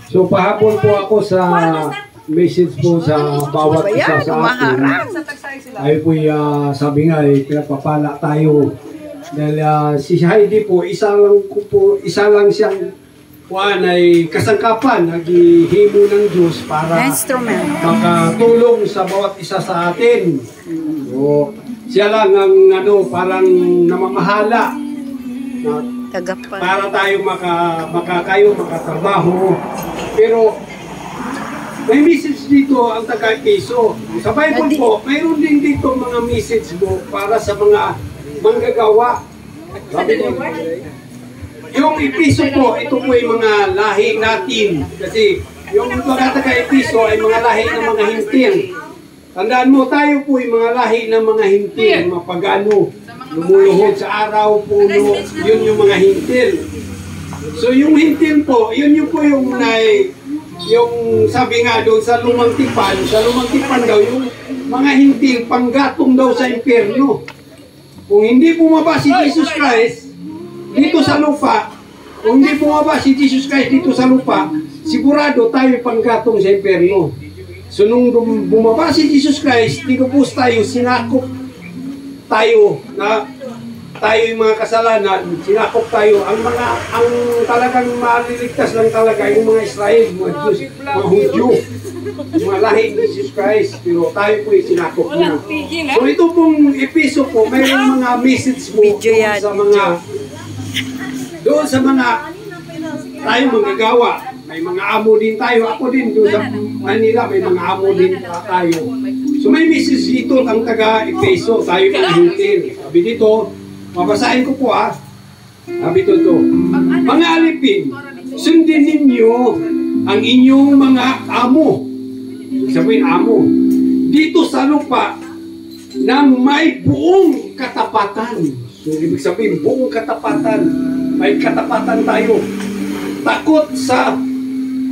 So pahabol po ako sa message po sa bawat isa sa atin. Ay po sabi nga pinapapala tayo. Dahil si Heidi po isa lang siyang ay kasangkapan, naghihimo ng Diyos para makatulong sa bawat isa sa atin. So, siya lang ang parang namamahala para tayo makatrabaho. Pero may message dito ang taga-Efeso. Sa Bible po, mayroon din dito mga message mo para sa mga manggagawa. Sabi ko, yung Efeso po, ito po yung mga lahi natin. Kasi yung mga taga-Efeso ay mga lahi ng mga hintil. Tandaan mo, tayo po yung mga lahi ng mga hintil, mga pagano, lumuluhod sa araw, puno, yun yung mga hintil. So yung hintil po, yun po yung sabi nga doon sa lumang tipan daw, yung mga hintil, panggatong daw sa impyerno. Kung hindi bumaba si Jesus Christ dito sa lupa, kung hindi bumaba si Jesus Christ dito sa lupa, sigurado tayo panggatong sa impyerno. So nung bumaba si Jesus Christ, tinubos tayo, sinakop tayo na tayo yung mga kasalanan, sinakop tayo. Ang talagang maliligtas lang talaga yung mga Israel, mga Diyos, mga Hudyo, mga lahi ni Jesus Christ. Pero tayo po yung sinakop niya. So ito pong Efeso po, mayroong mga message po doon sa mga tayo manggagawa. May mga amo din tayo. Ako din doon sa Manila, may mga amo din tayo. So may message dito ang taga-Efeso, tayo pang-hintil. Sabi dito, mabasahin ko po sabi dito, mga alipin, sundin ninyo ang inyong mga amo. Sabihin amo. Dito sa lupa nang may buong katapatan. So ibig sabihin, buong katapatan. May katapatan tayo. Takot sa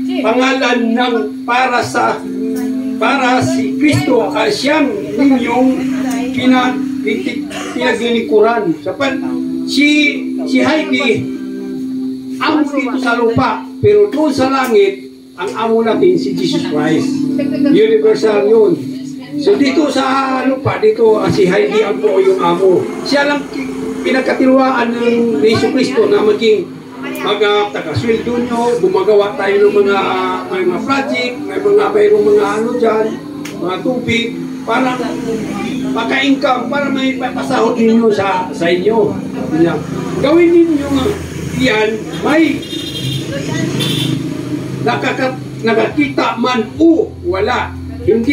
pangalan ng para si Kristo siyang ninyong pinaglilikuran. Si Heidi amo dito sa lupa, pero doon sa langit ang amo natin si Jesus Christ. Universal yun. So dito sa lupa, dito si Heidi ang po yung amo. Siya lang pinagkatiwaan ng Yesu Kristo na maging taga-sweldo nyo, gumagawa tayo ng mga project, mayroong mga dyan, mga tubig, para maka-income, para may pasahod ninyo sa inyo. Gawin ninyo yan, may nakakita man o wala. Hindi